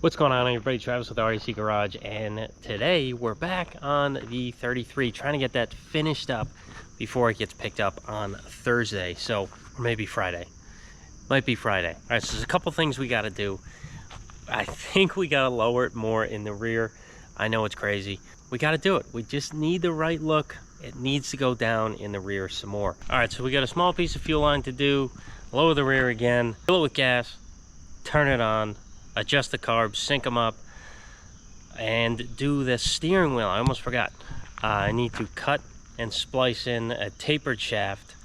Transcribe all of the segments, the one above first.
What's going on, everybody? Travis with REC Garage, and today we're back on the 33, trying to get that finished up before it gets picked up on Thursday, or maybe Friday. Might be Friday. All right, so there's a couple things we got to do. I think we got to lower it more in the rear. I know it's crazy. We got to do it. We just need the right look. It needs to go down in the rear some more. All right, so we got a small piece of fuel line to do. Lower the rear again, fill it with gas, turn it on, adjust the carbs, sync them up, and do the steering wheel. I almost forgot. I need to cut and splice in a tapered shaft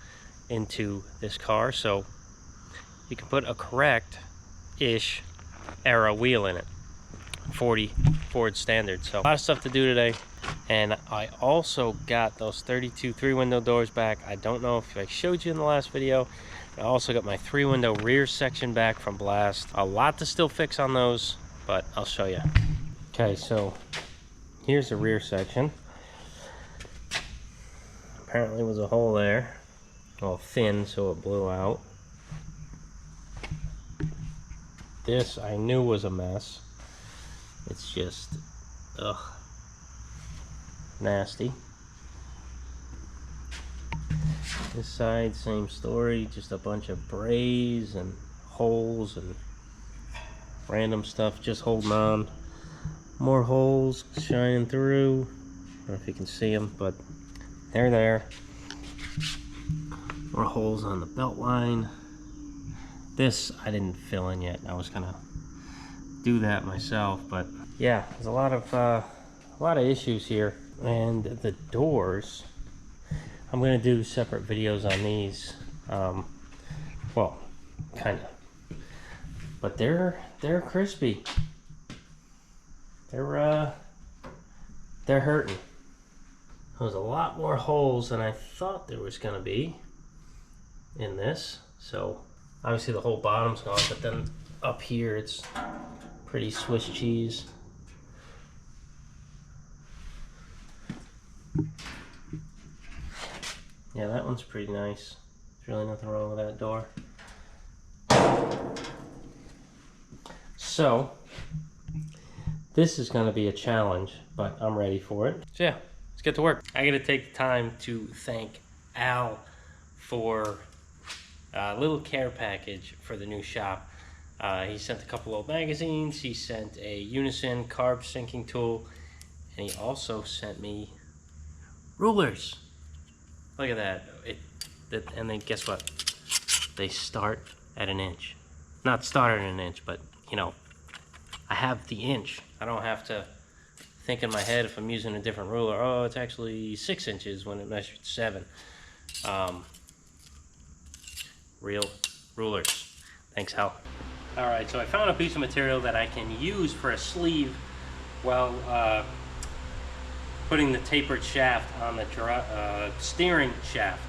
into this car so you can put a correct-ish era wheel in it. 40 Ford standard. So a lot of stuff to do today. And I also got those 32 3-window doors back. I don't know if I showed you in the last video. I also got my 3-window rear section back from Blast. A lot to still fix on those, but I'll show you. Okay, so here's the rear section. Apparently was a hole there, all thin, so it blew out. This I knew was a mess. It's just, nasty. This side, same story, just a bunch of brays and holes and random stuff just holding on. More holes shining through. I don't know if you can see them, but they're there. More holes on the belt line. This I didn't fill in yet. I was gonna do that myself, but yeah, there's a lot of issues here. And the doors, I'm gonna do separate videos on these. Well, kind of, but they're crispy. They're hurting. There's a lot more holes than I thought there was gonna be in this. So obviously the whole bottom's gone, but then up here it's pretty Swiss cheese. Yeah, that one's pretty nice. There's really nothing wrong with that door. So, this is going to be a challenge, but I'm ready for it. So yeah, let's get to work. I got to take the time to thank Al for a little care package for the new shop. He sent a couple old magazines, he sent a Unison carb syncing tool, and he also sent me rulers. Look at that. And then guess what? They start at an inch. Not start at an inch, but you know, I have the inch. I don't have to think in my head if I'm using a different ruler. Oh, it's actually 6 inches when it measured 7. Real rulers. Thanks, Hal. All right, so I found a piece of material that I can use for a sleeve while putting the tapered shaft on the steering shaft.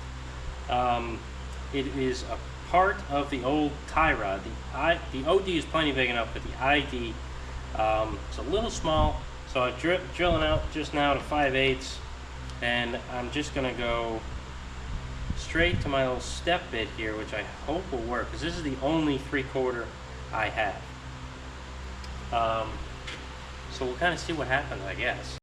It is a part of the old tie rod. The OD is plenty big enough, but the ID it's a little small. So I'm drilling out just now to 5/8, and I'm just gonna go straight to my little step bit here, which I hope will work, because this is the only 3/4 I have. So we'll kind of see what happens, I guess.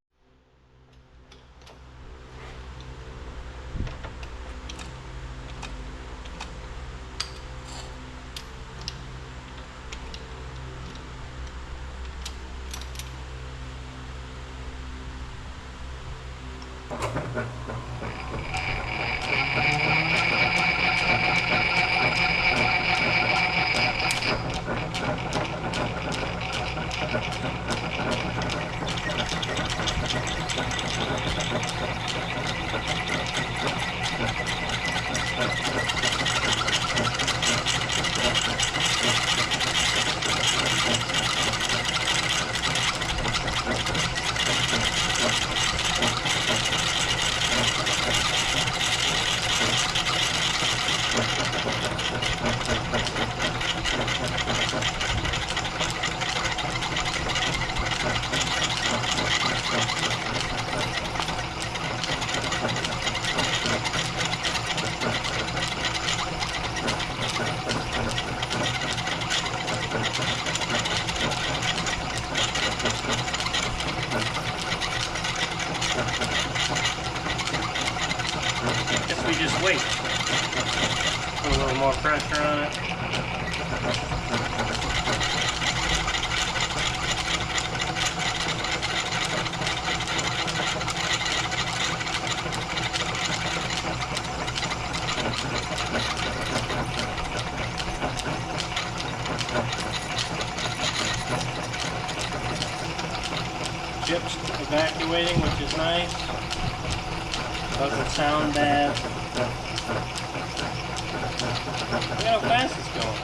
weight. Put a little more pressure on it. Chips evacuating, which is nice. Doesn't sound bad. Look at how fast it's going.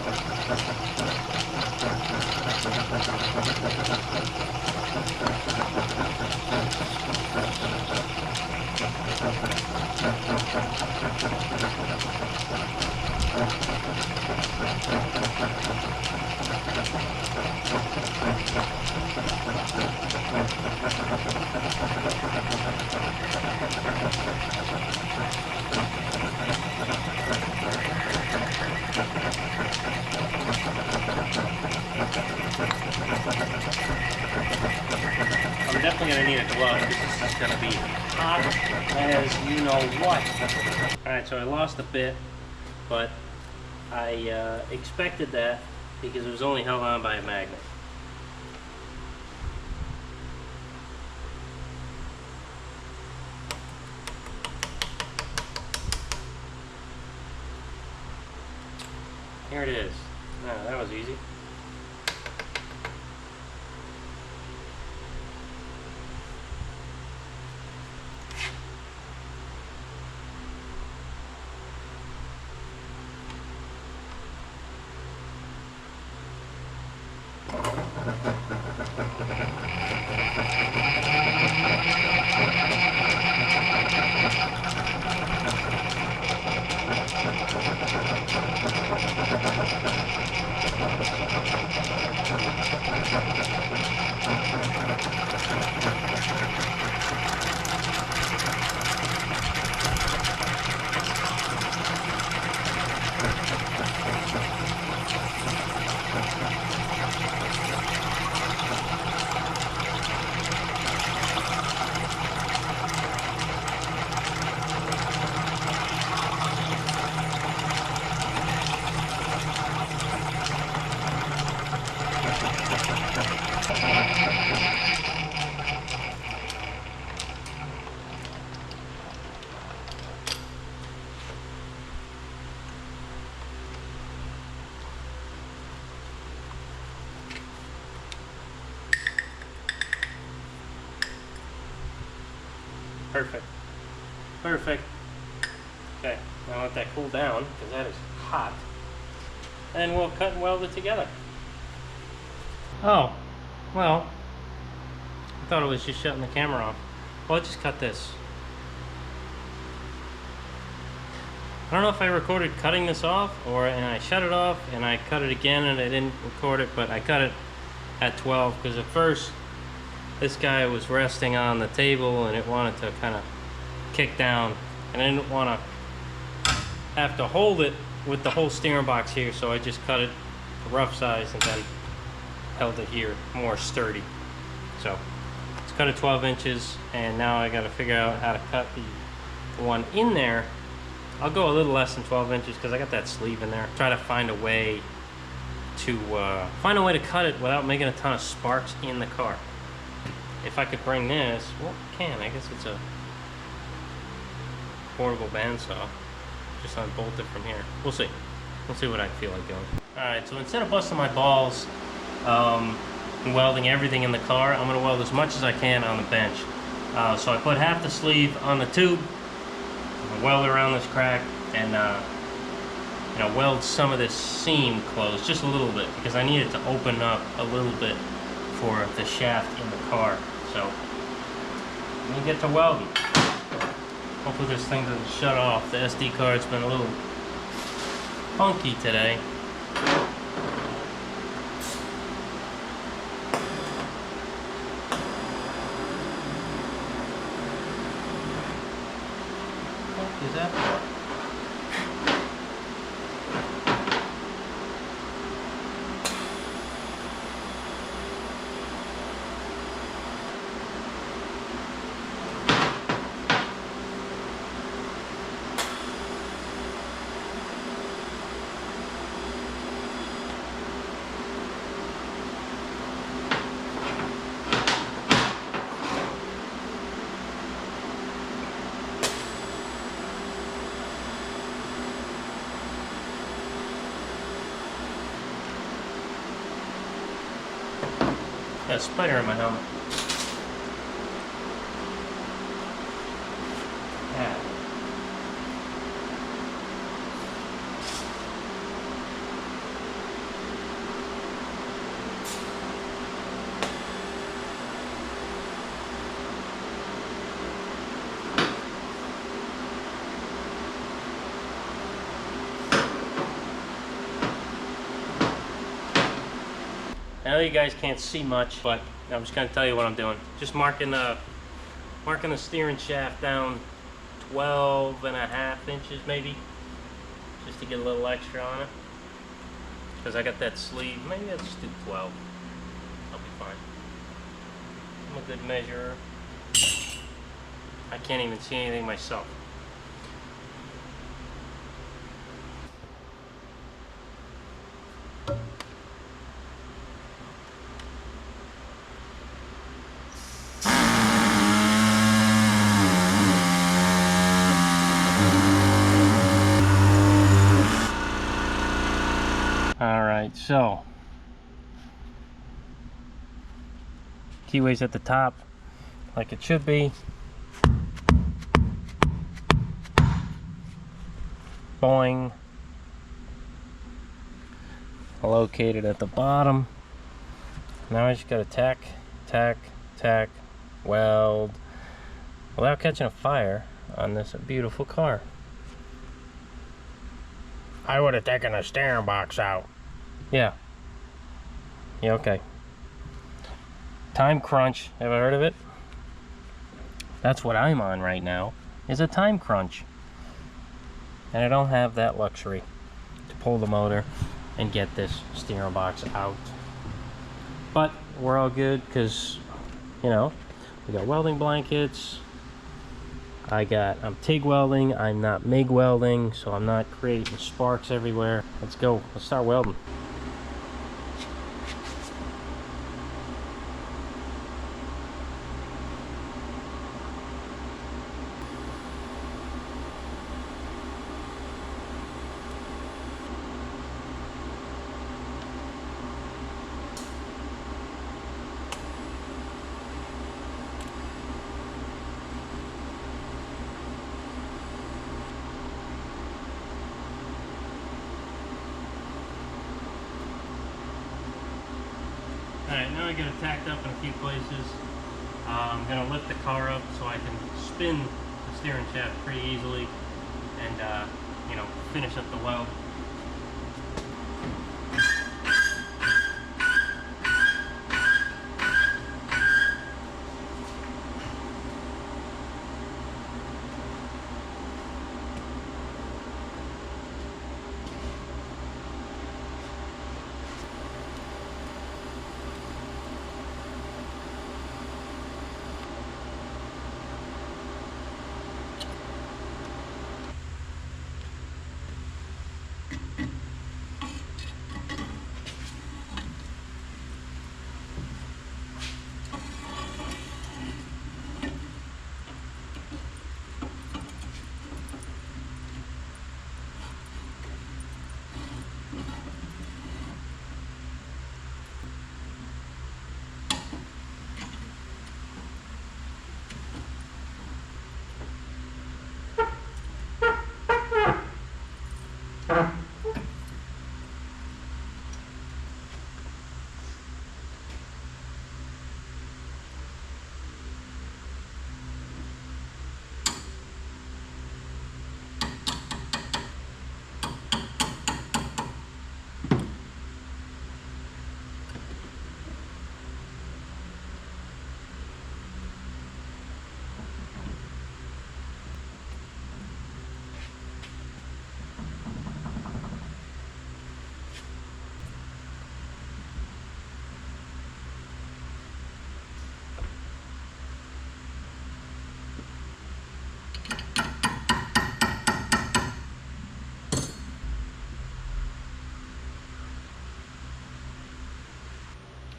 I'm definitely going to need a glove because this is going to be hot as you know what. Alright, so I lost a bit, but I expected that because it was only held on by a magnet. Here it is. Oh, that was easy. Perfect. Perfect. Okay, now let that cool down because that is hot. And we'll cut and weld it together. Oh, well, I thought it was just shutting the camera off. Well, let's just cut this. I don't know if I recorded cutting this off and I shut it off and I cut it again and I didn't record it, but I cut it at 12 because at first this guy was resting on the table and it wanted to kind of kick down, and I didn't want to have to hold it with the whole steering box here, so I just cut it a rough size and then held it here more sturdy. So it's cut at 12 inches, and now I got to figure out how to cut the one in there. I'll go a little less than 12 inches because I got that sleeve in there. Try to find a way to cut it without making a ton of sparks in the car. If I could bring this, well, I can. I guess it's a portable bandsaw. Just unbolt it from here. We'll see. We'll see what I feel like doing. Alright, so instead of busting my balls and welding everything in the car, I'm going to weld as much as I can on the bench. So I put half the sleeve on the tube, weld around this crack, and weld some of this seam closed just a little bit because I need it to open up a little bit for the shaft in the car. So let me get to welding. Hopefully this thing doesn't shut off. The SD card's been a little funky today. What is that for? Got a spider in my helmet. Yeah. I know you guys can't see much, but I'm just going to tell you what I'm doing. Just marking the steering shaft down 12.5 inches maybe, just to get a little extra on it. Because I got that sleeve. Maybe I'll just do 12. I'll be fine. I'm a good measurer. I can't even see anything myself. Alright, so keyway's at the top like it should be. Boing. Located at the bottom. Now I just gotta tack, weld without catching a fire on this beautiful car. I would have taken the steering box out. Yeah, okay. Time crunch, ever heard of it? That's what I'm on right now, is a time crunch. And I don't have that luxury to pull the motor and get this steering box out. But we're all good because, you know, we got welding blankets. I'm TIG welding, I'm not MIG welding, so I'm not creating sparks everywhere. Let's go, let's start welding. Alright, now I got it tacked up in a few places. I'm going to lift the car up so I can spin the steering shaft pretty easily and, you know, finish up the weld.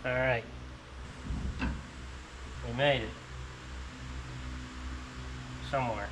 Alright, we made it. Somewhere.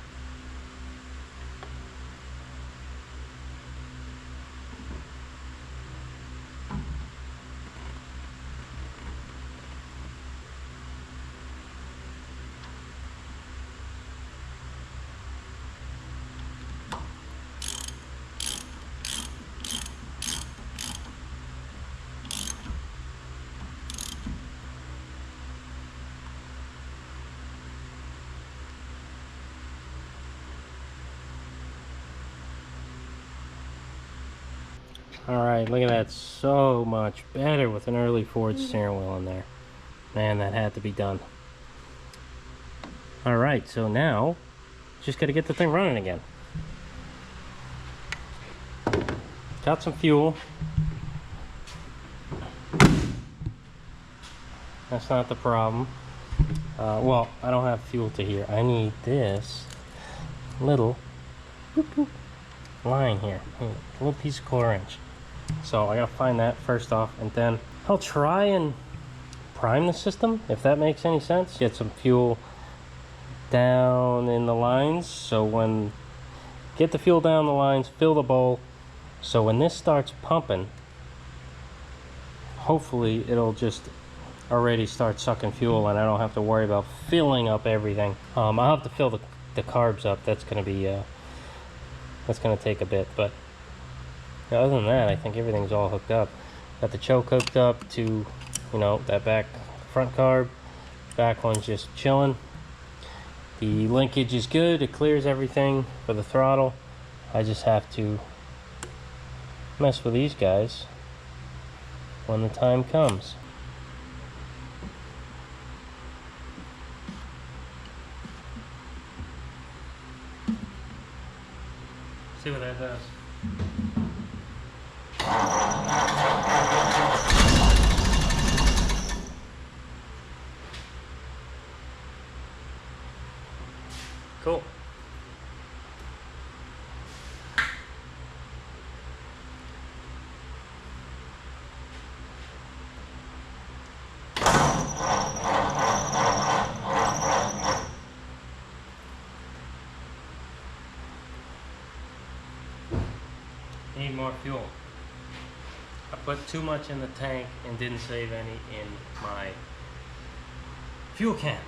Alright, look at that. So much better with an early Ford steering wheel in there. Man, that had to be done. Alright, so now, just gotta get the thing running again. Got some fuel. That's not the problem. Well, I don't have fuel to here. I need this little boop, boop, line here. A little piece of 1/4 inch. So I gotta find that first off, and then I'll try and prime the system, if that makes any sense. Get some fuel down in the lines, so when get the fuel down the lines, fill the bowl, so when this starts pumping, hopefully it'll just already start sucking fuel and I don't have to worry about filling up everything. I'll have to fill the carbs up. That's gonna be that's gonna take a bit, but other than that, I think everything's all hooked up. Got the choke hooked up to, you know, that back front carb. Back one's just chilling. The linkage is good. It clears everything for the throttle. I just have to mess with these guys when the time comes. See what that does. Cool. Need more fuel. I put too much in the tank and didn't save any in my fuel can.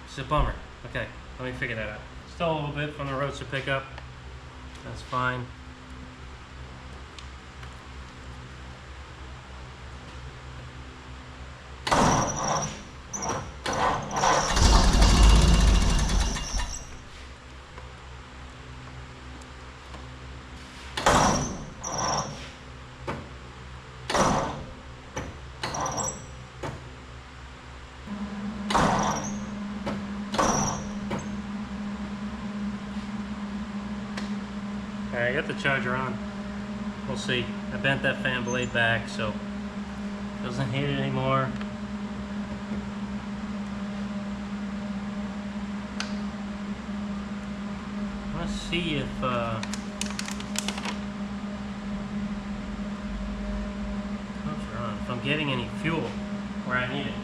It's a bummer. Okay, let me figure that out. Still a little bit from the roadster pickup. That's fine. Alright, I got the charger on. We'll see. I bent that fan blade back so it doesn't hit it anymore. Let's see if comes on, if I'm getting any fuel where I need it.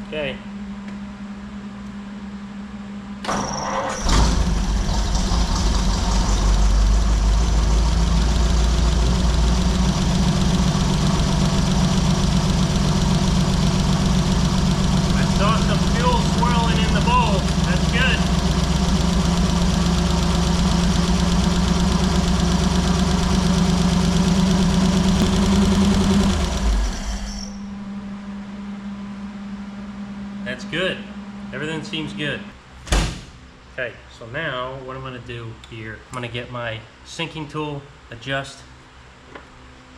Okay. I saw some fuel swirling in the bowl. That's good. That's good. Everything seems good. Okay, so now what I'm gonna do here, I'm gonna get my sinking tool, adjust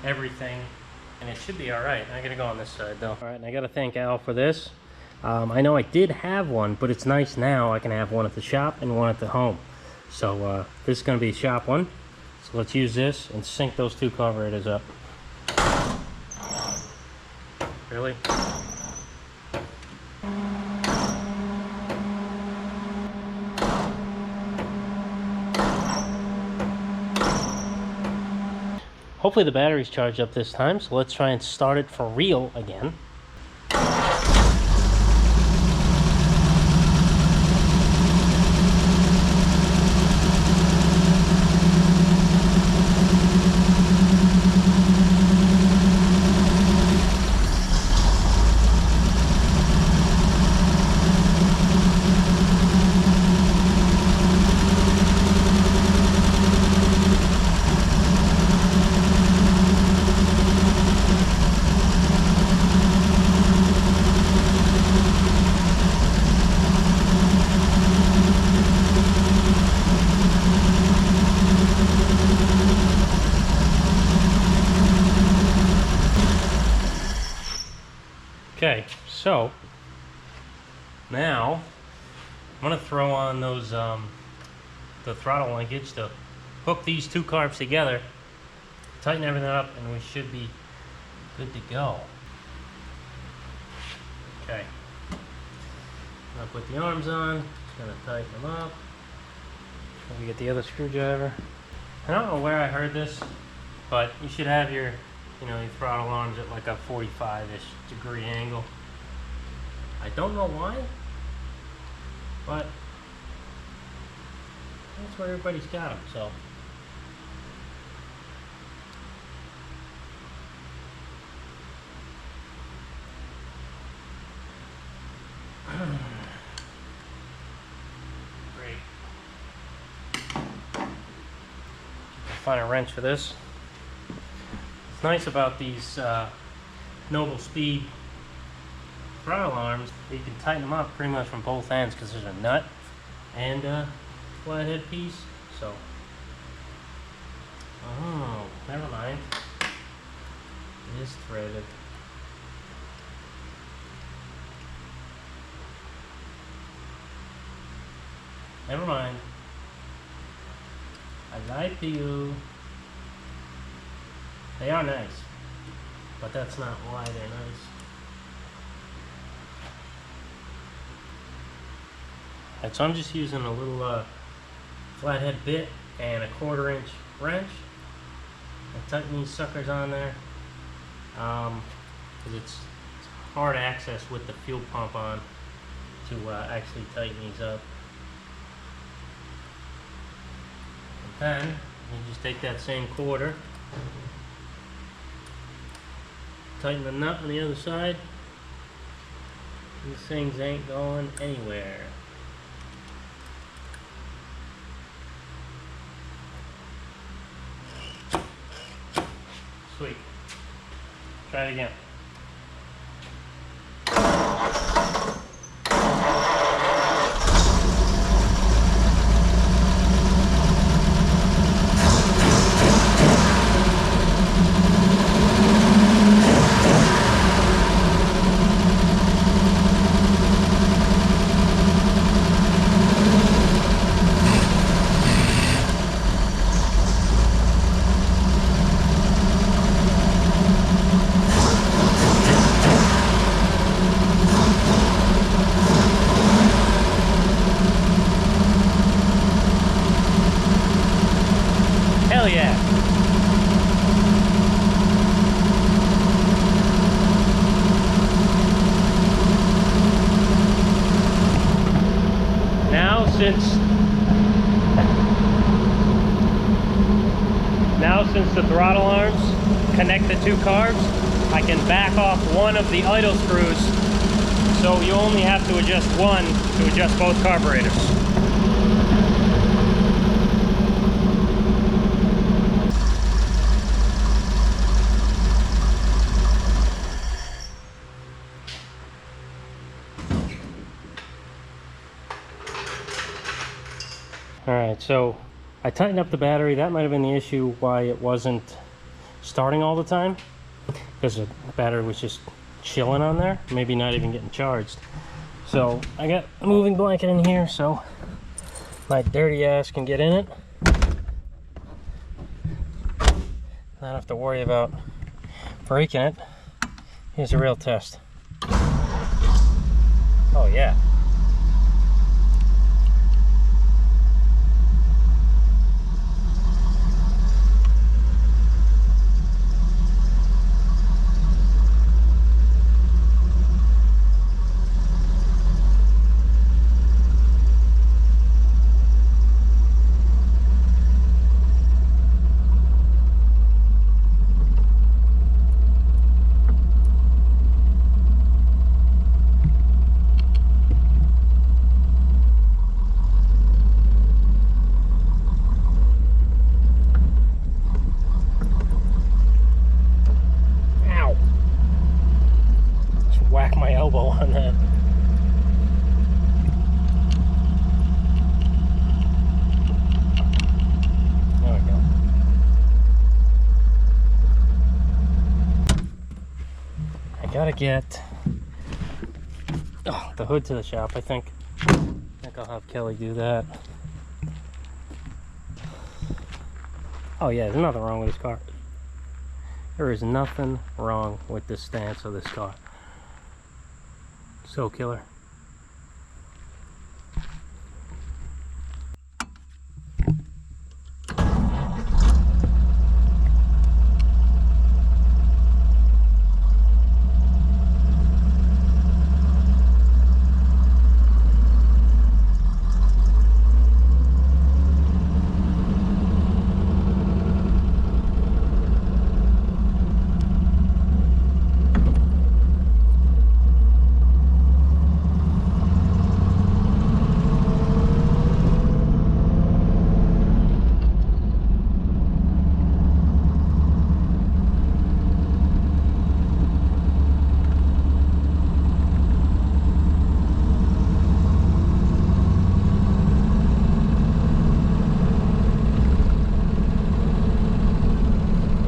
everything, and it should be all right. I gotta go on this side though. All right, and I gotta thank Al for this. I know I did have one, but it's nice now I can have one at the shop and one at the home. So this is gonna be shop one. So let's use this and sync those two carburetors up. Really? Hopefully the battery's charged up this time, so let's try and start it for real again. Okay, so now I'm gonna throw on those the throttle linkage to hook these two carbs together, tighten everything up, and we should be good to go. Okay, I'm gonna put the arms on, just gonna tighten them up. Maybe get the other screwdriver. I don't know where I heard this, but you should have your your throttle arms at like a 45-ish degree angle. I don't know why, but that's where everybody's got them, so. Great. Find a wrench for this. What's nice about these Noble Speed throttle arms, you can tighten them up pretty much from both ends because there's a nut and a flathead piece. So, oh, never mind. It is threaded. Never mind. I lied to you. They are nice, but that's not why they're nice. Alright, so I'm just using a little flathead bit and a 1/4 inch wrench. I tighten these suckers on there because it's hard access with the fuel pump on to actually tighten these up. And then you just take that same 1/4, tighten the nut on the other side. These things ain't going anywhere. Sweet. Try it again. Hell yeah. Now since the throttle arms connect the two carbs, I can back off one of the idle screws, so you only have to adjust one to adjust both carburetors. Alright, so I tightened up the battery. That might have been the issue why it wasn't starting all the time, because the battery was just chilling on there, maybe not even getting charged. So I got a moving blanket in here so my dirty ass can get in it. Not have to worry about breaking it. Here's a real test. Oh yeah. elbow on that. There we go. I gotta get the hood to the shop. I think I'll have Kelly do that. Oh yeah, there's nothing wrong with this car. There is nothing wrong with the stance of this car. So killer.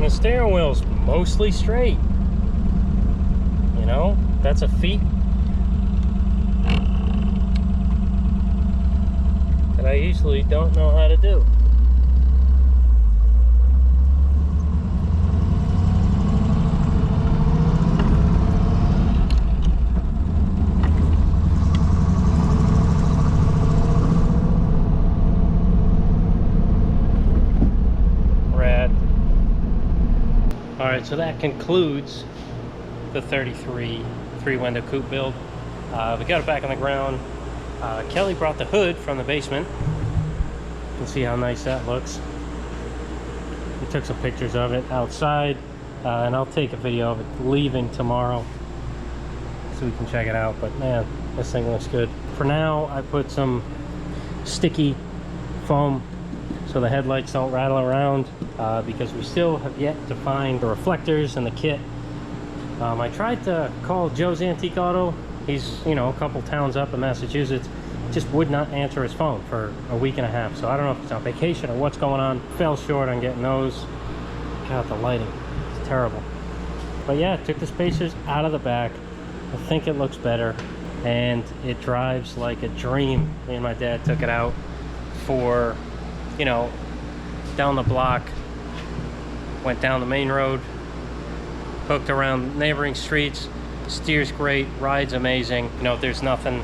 The steering wheel's mostly straight. You know, that's a feat that I usually don't know how to do. Alright, so that concludes the 33 3-window coupe build. We got it back on the ground. Kelly brought the hood from the basement. You can see how nice that looks. We took some pictures of it outside, and I'll take a video of it leaving tomorrow so we can check it out. But man, this thing looks good. For now, I put some sticky foam so the headlights don't rattle around, because we still have yet to find the reflectors and the kit. I tried to call Joe's Antique Auto. He's, you know, a couple towns up in Massachusetts. Just would not answer his phone for a week and a half. So I don't know if it's on vacation or what's going on. Fell short on getting those. God, the lighting, it's terrible. But yeah, took the spacers out of the back. I think it looks better, and it drives like a dream. Me and my dad took it out for, you know, down the block, went down the main road, hooked around neighboring streets. Steers great, rides amazing. You know, there's nothing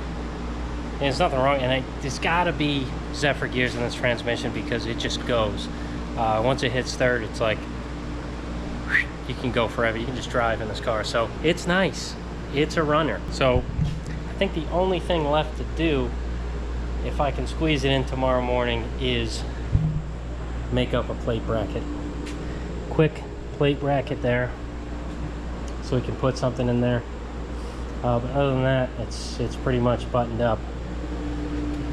wrong, and there's gotta be Zephyr gears in this transmission because it just goes. Once it hits third, it's like you can go forever. You can just drive in this car, so it's nice. It's a runner. So I think the only thing left to do, if I can squeeze it in tomorrow morning, is make up a plate bracket. Quick plate bracket there, so we can put something in there. But other than that, it's pretty much buttoned up.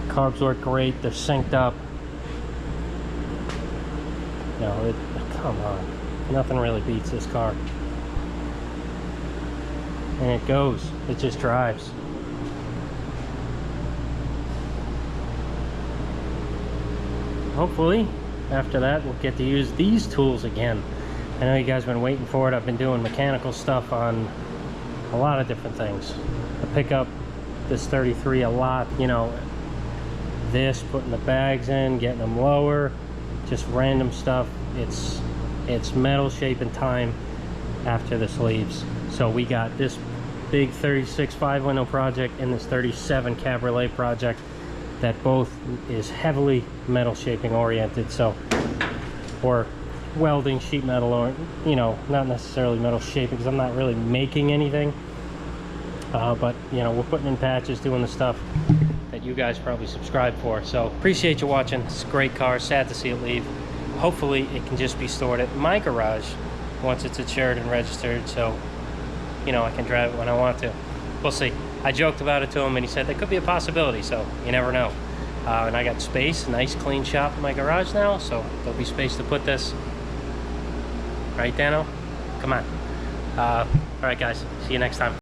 Carbs work great. They're synced up. You know, come on, nothing really beats this car. And it goes. It just drives. Hopefully, after that, we'll get to use these tools again. I know you guys have been waiting for it. I've been doing mechanical stuff on a lot of different things. I pick up this 33 a lot, you know, this, putting the bags in, getting them lower, just random stuff. It's metal shaping time after the sleeves. So we got this big 36 5-window project and this 37 cabriolet project that both is heavily metal shaping oriented. So, or welding sheet metal, or, you know, not necessarily metal shaping because I'm not really making anything, but you know, we're putting in patches, doing the stuff that you guys probably subscribe for. So appreciate you watching. It's a great car. Sad to see it leave. Hopefully it can just be stored at my garage once it's insured and registered, so you know, I can drive it when I want to. We'll see. I joked about it to him and he said that could be a possibility, so you never know. And I got space, nice clean shop in my garage now, so there'll be space to put this. Right, Dano? Come on. All right, guys. See you next time.